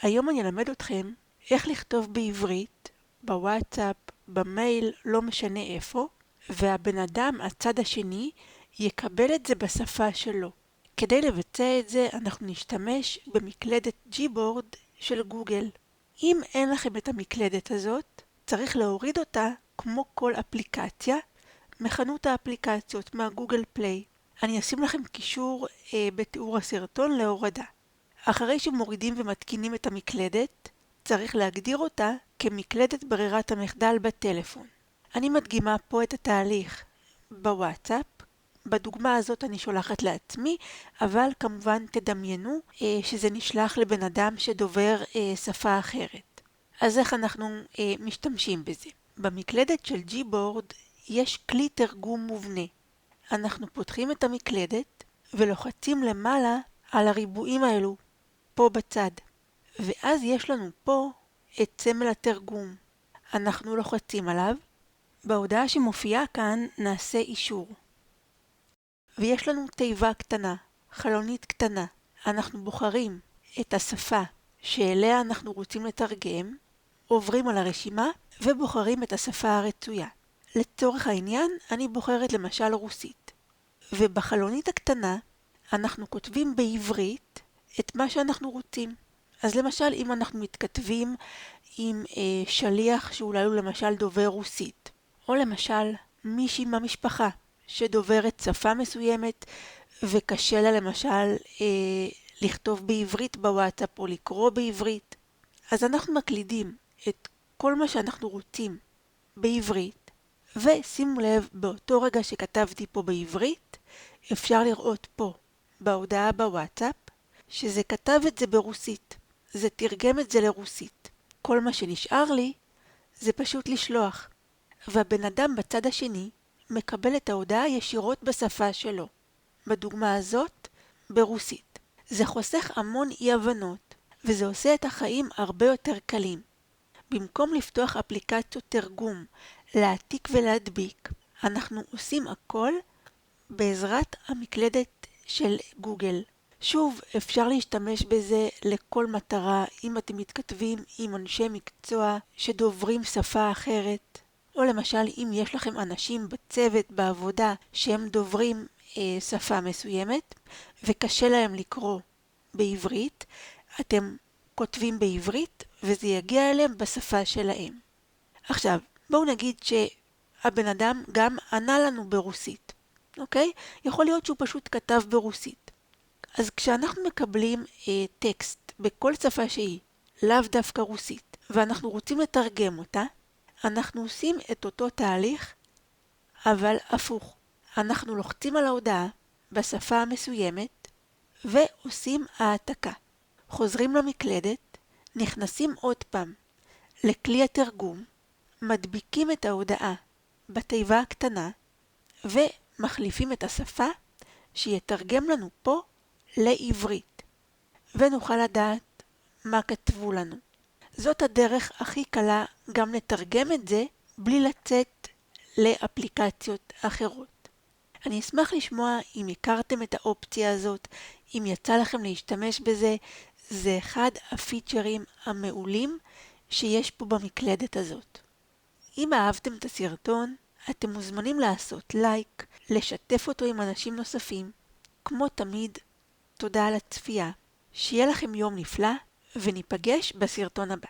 היום אני אלמד אתכם איך לכתוב בעברית, בוואטסאפ, במייל, לא משנה איפה, והבן אדם, הצד השני, יקבל את זה בשפה שלו. כדי לבצע את זה אנחנו נשתמש במקלדת ג'יבורד של גוגל. אם אין לכם את המקלדת הזאת, צריך להוריד אותה כמו כל אפליקציה מחנות האפליקציות מהגוגל פליי. אני אשים לכם קישור בתיאור הסרטון להורדה. אחרי שמורידים ומתקינים את המקלדת, צריך להגדיר אותה כמקלדת ברירת המחדל בטלפון. אני מדגימה פה את התהליך בוואטסאפ. בדוגמה הזאת אני שולחת לעצמי, אבל כמובן תדמיינו שזה נשלח לבן אדם שדובר שפה אחרת. אז איך אנחנו משתמשים בזה? במקלדת של ג'יבורד יש כלי תרגום מובנה. אנחנו פותחים את המקלדת ולוחצים למעלה על הריבועים האלו, פה בצד. ואז יש לנו פה את סמל התרגום. אנחנו לוחצים עליו. בהודעה שמופיעה כאן נעשה אישור. ויש לנו תיבה קטנה, חלונית קטנה. אנחנו בוחרים את השפה שאליה אנחנו רוצים לתרגם, עוברים על הרשימה ובוחרים את השפה הרצויה. לצורך העניין אני בוחרת למשל רוסית. ובחלונית הקטנה אנחנו כותבים בעברית את מה שאנחנו רוצים. אז למשל אם אנחנו מתכתבים עם שליח שאולי הוא למשל דובר רוסית, או למשל מישהי מהמשפחה שדוברת שפה מסוימת וקשה לה למשל לכתוב בעברית בוואטסאפ או לקרוא בעברית, אז אנחנו מקלידים את כל מה שאנחנו רוצים בעברית, ושימו לב, באותו רגע שכתבתי פה בעברית, אפשר לראות פה בהודעה בוואטסאפ שזה כתב את זה ברוסית, זה תרגם את זה לרוסית. כל מה שנשאר לי זה פשוט לשלוח, והבן אדם בצד השני מקבל את ההודעה ישירות בשפה שלו. בדוגמה הזאת, ברוסית. זה חוסך המון אי הבנות, וזה עושה את החיים הרבה יותר קלים. במקום לפתוח אפליקציות תרגום, להעתיק ולהדביק, אנחנו עושים הכל בעזרת המקלדת של גוגל. שוב, אפשר להשתמש בזה לכל מטרה אם אתם מתכתבים עם אנשי מקצוע שדוברים שפה אחרת, או למשל אם יש לכם אנשים בצוות, בעבודה, שהם דוברים שפה מסוימת וקשה להם לקרוא בעברית, אתם כותבים בעברית וזה יגיע אליהם בשפה שלהם. עכשיו, בואו נגיד שהבן אדם גם ענה לנו ברוסית, אוקיי? יכול להיות שהוא פשוט כתב ברוסית. אז כשאנחנו מקבלים טקסט בכל שפה שהיא, לאו דווקא רוסית, ואנחנו רוצים לתרגם אותה, אנחנו עושים את אותו תהליך, אבל הפוך. אנחנו לוחצים על ההודעה בשפה המסוימת, ועושים העתקה. חוזרים למקלדת, נכנסים עוד פעם לכלי התרגום, מדביקים את ההודעה בתיבה הקטנה, ומחליפים את השפה שיתרגם לנו פה לעברית, ונוכל לדעת מה כתבו לנו. זאת הדרך הכי קלה גם לתרגם את זה בלי לצאת לאפליקציות אחרות. אני אשמח לשמוע אם הכרתם את האופציה הזאת, אם יצא לכם להשתמש בזה. זה אחד הפיצ'רים המעולים שיש פה במקלדת הזאת. אם אהבתם את הסרטון, אתם מוזמנים לעשות לייק, לשתף אותו עם אנשים נוספים. כמו תמיד, תודה על הצפייה. שיהיה לכם יום נפלא, וניפגש בסרטון הבא.